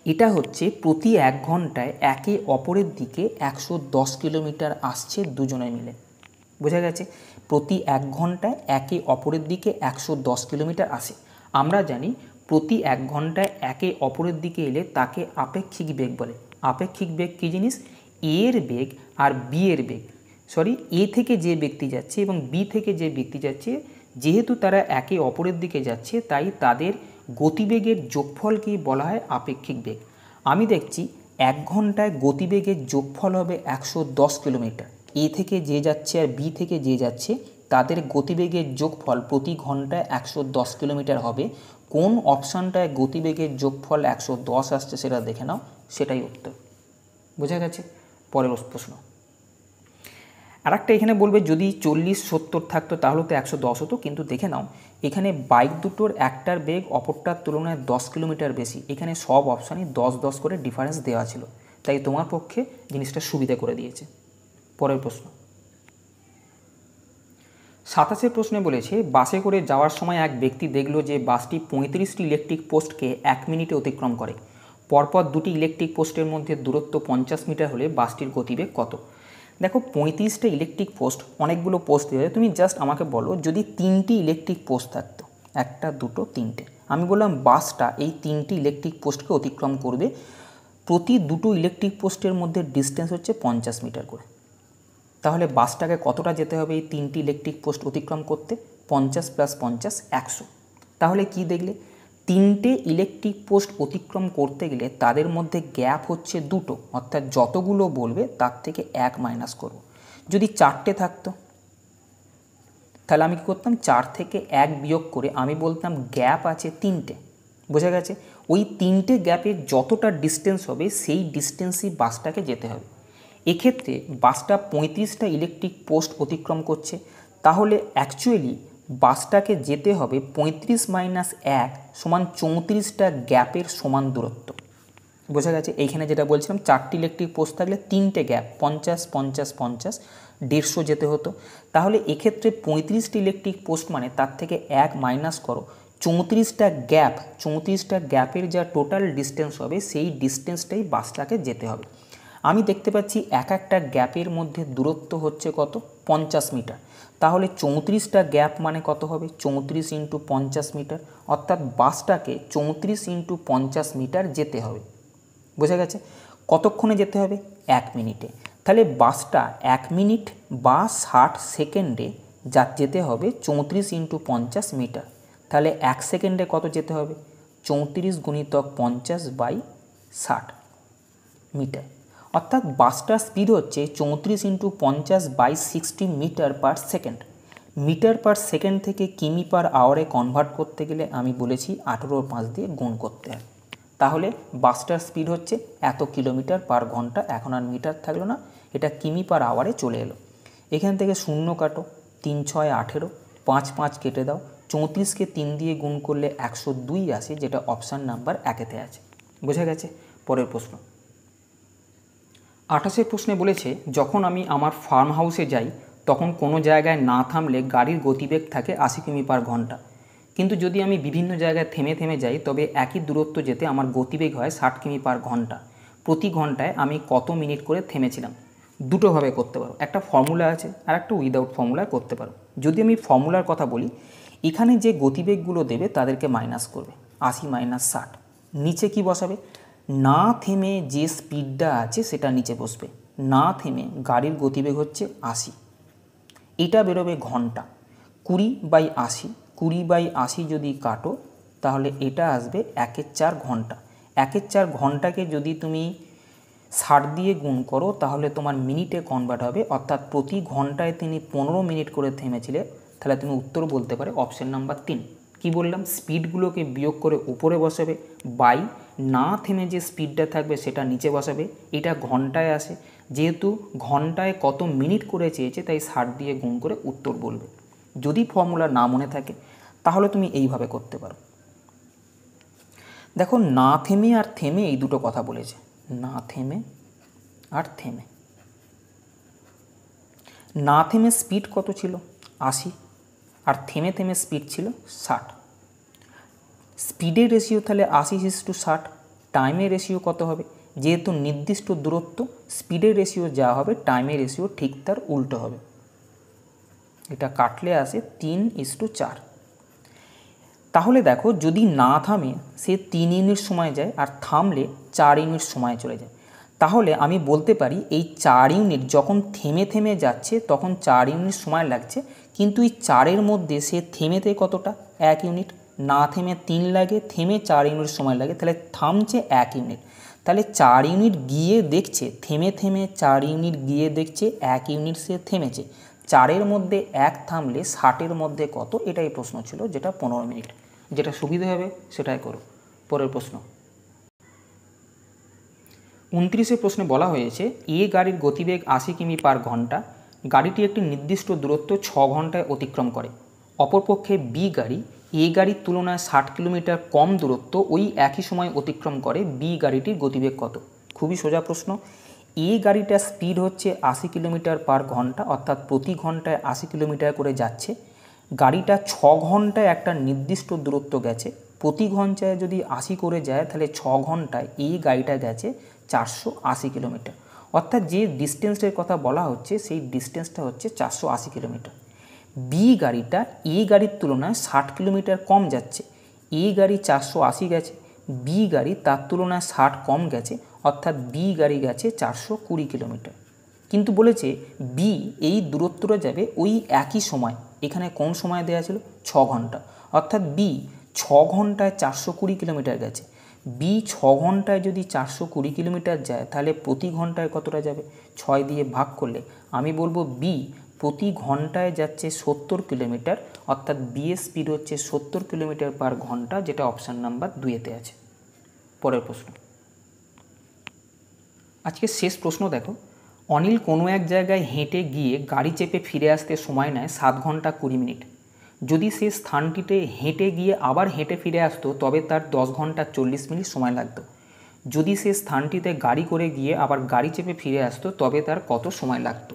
এটা হচ্ছে প্রতি 1 ঘন্টায় একে অপরের দিকে 110 কিলোমিটার আসছে দুজনে মিলে। বোঝা গেছে? প্রতি 1 ঘন্টায় একে অপরের দিকে 110 কিলোমিটার আসে। আমরা জানি প্রতি 1 ঘন্টায় একে অপরের দিকে এলে তাকে আপেক্ষিক বেগ বলে। আপেক্ষিক বেগ কী জিনিস? এ এর বেগ আর বি এর বেগ, এ থেকে যে ব্যক্তি যাচ্ছে এবং বি থেকে যে ব্যক্তি যাচ্ছে, যেহেতু তারা একে অপরের দিকে যাচ্ছে তাই তাদের গতিবেগের যোগফলকেই বলা হয় আপেক্ষিক বেগ। আমি দেখছি 1 ঘন্টায় গতিবেগের যোগফল হবে 110 কিলোমিটার। এ থেকে যে যাচ্ছে আর বি থেকে যে যাচ্ছে তাদের গতিবেগের যোগফল প্রতি ঘন্টায় 110 কিলোমিটার হবে। কোন অপশানটায় গতিবেগের যোগফল 110 আসছে সেটা দেখে নাও, সেটাই উত্তর। বোঝা গেছে? পরের প্রশ্ন। আর একটা এখানে বলবে যদি 40-70 থাকতো তাহলে তো 110 হতো, কিন্তু দেখে নাও এখানে বাইক দুটোর একটার বেগ অপরটার তুলনায় 10 কিলোমিটার বেশি। এখানে সব অপশানই 10-10 করে ডিফারেন্স দেওয়া ছিল, তাই তোমার পক্ষে জিনিসটা সুবিধা করে দিয়েছে। পরের প্রশ্ন 27 প্রশ্নে বলেছে বাসে করে যাওয়ার সময় এক ব্যক্তি দেখল যে বাসটি 35টি ইলেকট্রিক পোস্টকে 1 মিনিটে অতিক্রম করে। পরপর দুটি ইলেকট্রিক পোস্টের মধ্যে দূরত্ব 50 মিটার হলে বাসটির গতিবেগ কত? দেখো 35টা ইলেকট্রিক পোস্ট, অনেকগুলো পোস্ট দেওয়া যায়। তুমি জাস্ট আমাকে বলো যদি 3টি ইলেকট্রিক পোস্ট থাকতো, 1, 2, 3টে, আমি বললাম বাসটা এই 3টি ইলেকট্রিক পোস্টকে অতিক্রম করবে, প্রতি দুটো ইলেকট্রিক পোস্টের মধ্যে ডিস্টেন্স হচ্ছে 50 মিটার করে। তাহলে বাসটাকে কতটা যেতে হবে এই 3টি ইলেকট্রিক পোস্ট অতিক্রম করতে? 50 + 50 100। তাহলে কি দেখলে 3টে ইলেকট্রিক পোস্ট অতিক্রম করতে গেলে তাদের মধ্যে গ্যাপ হচ্ছে 2টো, অর্থাৎ যতগুলো বলবে তার থেকে 1 মাইনাস করব। যদি 4টে থাকতো তাহলে আমি কী করতাম? 4 থেকে 1 বিয়োগ করে আমি বলতাম গ্যাপ আছে 3টে। বোঝা গেছে? ওই 3টে গ্যাপের যতটা ডিস্টেন্স হবে সেই ডিস্টেন্সই বাসটাকে যেতে হবে। এক্ষেত্রে বাসটা 35টা ইলেকট্রিক পোস্ট অতিক্রম করছে, তাহলে অ্যাকচুয়ালি বাসটাকে যেতে হবে 35 - 1 = 34টা গ্যাপের সমান দূরত্ব। বোঝা গেছে? এইখানে যেটা বলছিলাম 4টি ইলেকট্রিক পোস্ট থাকলে 3টে গ্যাপ 50 50 50 150 যেতে হতো। তাহলে এক্ষেত্রে 35টি ইলেকট্রিক পোস্ট মানে তার থেকে 1 মাইনাস করো, 34টা গ্যাপ, 34টা গ্যাপের যা টোটাল ডিস্টেন্স হবে সেই ডিস্টেন্সটাই বাসটাকে যেতে হবে। আমি দেখতে পাচ্ছি এক একটা গ্যাপের মধ্যে দূরত্ব হচ্ছে কত? 50 মিটার। তাহলে 34টা গ্যাপ মানে কত হবে? 34 × 50 মিটার, অর্থাৎ বাসটাকে 34 × 50 মিটার যেতে হবে। বোঝা গেছে? কতক্ষণে যেতে হবে? 1 মিনিটে। তাহলে বাসটা 1 মিনিট বা 60 সেকেন্ডে যেতে হবে 34 × 50 মিটার। তাহলে 1 সেকেন্ডে কত যেতে হবে? 34 × 50/60 মিটার। অর্থাৎ বাসটার স্পিড হচ্ছে 34 × 50/60 metre per second. Metre per second থেকে কিমি/আওয়ারে কনভার্ট করতে গেলে আমি বলেছি 18/5 দিয়ে গুণ করতে হয়। তাহলে বাসটার স্পিড হচ্ছে এত কিলোমিটার পার ঘন্টা। এখন আর মিটার থাকলো না, এটা কিমি/আওয়ারে চলে এলো। এখান থেকে 0 কাটো, 3 × 6 = 18, 5 5 কেটে দাও, 34কে 3 দিয়ে গুণ করলে 102 আসে, যেটা অপশান নাম্বার 1-তে আছে। বোঝা গেছে? পরের প্রশ্ন 28 প্রশ্নে বলেছে যখন আমি আমার ফার্ম হাউসে যাই তখন কোনো জায়গায় না থামলে গাড়ির গতিবেগ থাকে 80 কিমি/ঘন্টা, কিন্তু যদি আমি বিভিন্ন জায়গায় থেমে থেমে যাই তবে একই দূরত্ব যেতে আমার গতিবেগ হয় 60 কিমি/ঘন্টা। প্রতি ঘন্টায় আমি কত মিনিট করে থেমেছিলাম? দুটোভাবে করতে পারো, একটা ফর্মুলা আছে আর একটা উইদাউট ফর্মুলায় করতে পারো। যদি আমি ফর্মুলার কথা বলি, এখানে যে গতিবেগগুলো দেবে তাদেরকে মাইনাস করবে, 80 - 60। নিচে কি বসাবে? না থেমে যে স্পিডটা আছে সেটা নিচে বসবে। না থেমে গাড়ির গতিবেগ হচ্ছে 80, এটা বেরোবে ঘন্টা। 20/80, 20/80 যদি কাটো তাহলে এটা আসবে 1/4 ঘন্টা। 1/4 ঘন্টাকে যদি তুমি 60 দিয়ে গুণ করো তাহলে তোমার মিনিটে কনভার্ট হবে, অর্থাৎ প্রতি ঘন্টায় তিনি 15 মিনিট করে থেমেছিলে। তাহলে তুমি উত্তর বলতে পারে অপশন নাম্বার 3। কি বললাম? স্পিডগুলোকে বিয়োগ করে উপরে বসাবে, বাই না থেমে যে স্পিডটা থাকবে সেটা নিচে বসাবে। এটা ঘন্টায় আসে, যেহেতু ঘন্টায় কত মিনিট করে চেয়েছে তাই 60 দিয়ে গুণ করে উত্তর বলবে। যদি ফর্মুলা না মনে থাকে তাহলে তুমি এইভাবে করতে পারো। দেখো না থেমে আর থেমে এই দুটো কথা বলেছে, না থেমে আর থেমে। না থেমে স্পিড কত ছিল? 80, আর থেমে থেমে স্পিড ছিল 60। স্পিডের রেশিও তাহলে 80:60। টাইমের রেশিও কত হবে? যেহেতু নির্দিষ্ট দূরত্ব, স্পিডের রেশিও যা হবে টাইমের রেশিও ঠিক তার উল্টো হবে। এটা কাটলে আসে 3:4। তাহলে দেখো যদি না থামে সে 3 ইউনিট সময় যায় আর থামলে 4 ইউনিট সময় চলে যায়। তাহলে আমি বলতে পারি এই 4 ইউনিট যখন থেমে থেমে যাচ্ছে তখন 4 ইউনিট সময় লাগছে, কিন্তু এই 4-এর মধ্যে সে থেমেতে কতটা? 1 ইউনিট। না থেমে 3 লাগে, থেমে 4 ইউনিট সময় লাগে, তাহলে থামছে 1 ইউনিট। তাহলে 4 ইউনিট গিয়ে দেখছে, থেমে থেমে 4 ইউনিট গিয়ে দেখছে 1 ইউনিট সে থেমেছে। 4-এর মধ্যে 1 থামলে 60-এর মধ্যে কত? এটাই প্রশ্ন ছিল, যেটা 15 মিনিট। যেটা সুবিধা হবে সেটাই করো। পরের প্রশ্ন 29 প্রশ্নে বলা হয়েছে এ গাড়ির গতিবেগ 80 কিমি পার ঘন্টা। গাড়িটি একটি নির্দিষ্ট দূরত্ব 6 ঘন্টায় অতিক্রম করে। অপরপক্ষে বি গাড়ি এ গাড়ির তুলনায় 60 কিলোমিটার কম দূরত্ব ওই একই সময় অতিক্রম করে। বি গাড়িটির গতিবেগ কত? খুবই সোজা প্রশ্ন। এ গাড়িটার স্পিড হচ্ছে 80 কিলোমিটার পার ঘন্টা, অর্থাৎ প্রতি ঘন্টায় 80 কিলোমিটার করে যাচ্ছে। গাড়িটা 6 ঘন্টায় একটা নির্দিষ্ট দূরত্ব গেছে। প্রতি ঘন্টায় যদি 80 করে যায় তাহলে 6 ঘন্টায় এই গাড়িটা গেছে 480 কিলোমিটার। অর্থাৎ যে ডিস্টেন্সের কথা বলা হচ্ছে সেই ডিস্টেন্সটা হচ্ছে 480 কিলোমিটার। বি গাড়িটা এ গাড়ির তুলনায় 60 কিলোমিটার কম যাচ্ছে। এ গাড়ি 480 গেছে, বি গাড়ি তার তুলনায় 60 কম গেছে, অর্থাৎ বি গাড়ি গেছে 420 কিলোমিটার। কিন্তু বলেছে বি এই দূরত্বটা যাবে ওই একই সময়। এখানে কোন সময় দেওয়া ছিল? 6 ঘন্টা। অর্থাৎ বি 6 ঘন্টায় 420 কিলোমিটার গেছে। বি 6 ঘন্টায় যদি 420 কিলোমিটার যায় তাহলে প্রতি ঘন্টায় কতটা যাবে? 6 দিয়ে ভাগ করলে আমি বলবো বি প্রতি ঘন্টায় যাচ্ছে 70 কিলোমিটার, অর্থাৎ বি এর স্পিড হচ্ছে 70 কিলোমিটার পার ঘন্টা, যেটা অপশান নাম্বার 2-তে আছে। পরের প্রশ্ন, আজকে শেষ প্রশ্ন দেখো। অনিল কোনো এক জায়গায় হেঁটে গিয়ে গাড়ি চেপে ফিরে আসতে সময় নেয় 7 ঘন্টা 20 মিনিট। যদি সে স্থানটিতে হেঁটে গিয়ে আবার হেঁটে ফিরে আসতো তবে তার 10 ঘন্টা 40 মিনিট সময় লাগতো। যদি সে স্থানটিতে গাড়ি করে গিয়ে আবার গাড়ি চেপে ফিরে আসতো তবে তার কত সময় লাগতো?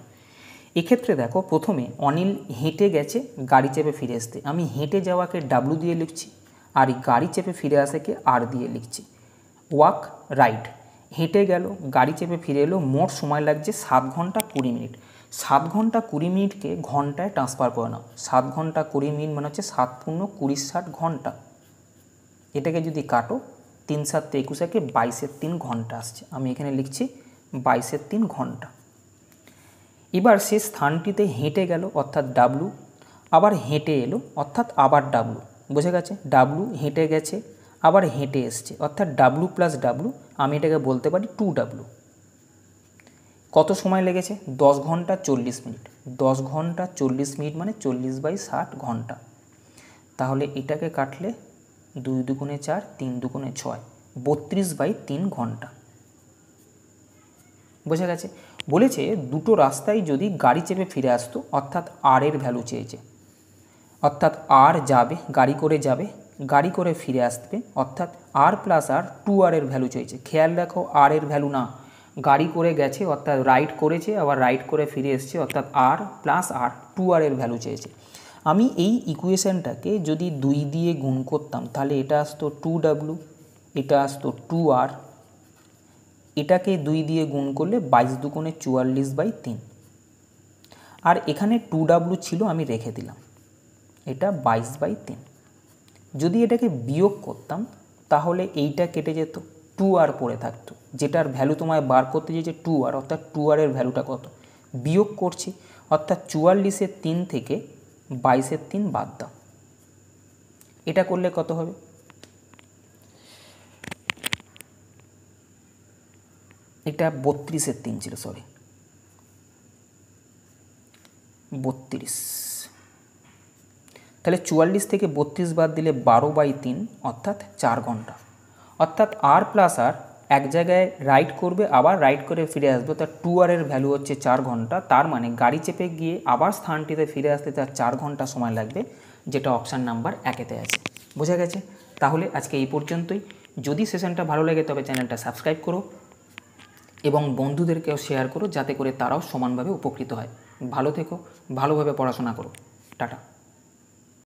এক্ষেত্রে দেখো, প্রথমে অনিল হেঁটে গেছে গাড়ি চেপে ফিরে আসতে, আমি হেঁটে যাওয়াকে ডাব্লু দিয়ে লিখছি আর গাড়ি চেপে ফিরে আসাকে আর দিয়ে লিখছি। ওয়াক রাইড, হেঁটে গেল গাড়ি চেপে ফিরে এলো, মোট সময় লাগছে 7 ঘন্টা 20 মিনিট। 7 ঘন্টা 20 মিনিটকে ঘন্টায় ট্রান্সফার করে নাও। 7 ঘন্টা 20 মিনিট মানে হচ্ছে 7 পূর্ণ 20 60 ঘন্টা। এটাকে যদি কাটো 3 7 21 একে 22-এর 3 ঘন্টা আসছে। আমি এখানে লিখছি 22-এর 3 ঘন্টা। এবার সে স্থানটিতে হেঁটে গেল অর্থাৎ ডাব্লু, আবার হেঁটে এলো অর্থাৎ আবার ডাব্লু। বোঝা গেছে? ডাব্লু হেঁটে গেছে আবার হেঁটে এসছে অর্থাৎ ডাব্লু প্লাস ডাব্লু, আমি এটাকে বলতে পারি 2W। কত সময় লেগেছে? 10 ঘন্টা 40 মিনিট। 10 ঘন্টা 40 মিনিট মানে 40/60 ঘন্টা। তাহলে এটাকে কাটলে 2 দুগুণে 4, 3 দুগুণে 6, 32/3 ঘন্টা। বোঝা গেছে? বলেছে দুটো রাস্তায় যদি গাড়ি চেপে ফিরে আসতো, অর্থাৎ আর এর ভ্যালু চেয়েছে, অর্থাৎ আর যাবে গাড়ি করে যাবে, গাড়ি করে ফিরে আসবে, অর্থাৎ আর প্লাস আর 2R এর ভ্যালু চেয়েছে। খেয়াল রাখো আর এর ভ্যালু না, গাড়ি করে গেছে অর্থাৎ রাইড করেছে, আবার রাইড করে ফিরে এসছে অর্থাৎ আর প্লাস আর 2R এর ভ্যালু চেয়েছে। আমি এই ইকুয়েশানটাকে যদি 2 দিয়ে গুণ করতাম তাহলে এটা আসতো 2W, এটা আসতো 2R, এটাকে 2 দিয়ে গুণ করলে 22 দুগুণে 44/3, আর এখানে 2W ছিল আমি রেখে দিলাম, এটা 22/3। যদি এটাকে বিয়োগ করতাম তাহলে এইটা কেটে যেত, 2R পড়ে থাকতো, যেটার ভ্যালু তোমায় বার করতে চেয়েছে 2R, অর্থাৎ 2R এর ভ্যালুটা কত বিয়োগ করছি, অর্থাৎ 44-এর 3 থেকে 22-এর 3 বাদ দাও। এটা করলে কত হবে? এটা 32-এর 3 ছিল, সরি 32। তাহলে 44 থেকে 32 বাদ দিলে 12/3 অর্থাৎ 4 ঘন্টা। অর্থাৎ আর প্লাস আর এক জায়গায় রাইড করবে আবার রাইড করে ফিরে আসবে, তার 2R এর ভ্যালু হচ্ছে 4 ঘন্টা। তার মানে গাড়ি চেপে গিয়ে আবার স্থানটিতে ফিরে আসতে তার 4 ঘন্টা সময় লাগবে, যেটা অপশান নাম্বার 1-এতে আছে। বোঝা গেছে? তাহলে আজকে এই পর্যন্তই। যদি সেশনটা ভালো লাগে তবে চ্যানেলটা সাবস্ক্রাইব করো এবং বন্ধুদেরকেও শেয়ার করো, যাতে করে তারাও সমানভাবে উপকৃত হয়। ভালো থেকো, ভালোভাবে পড়াশোনা করো। টাটা।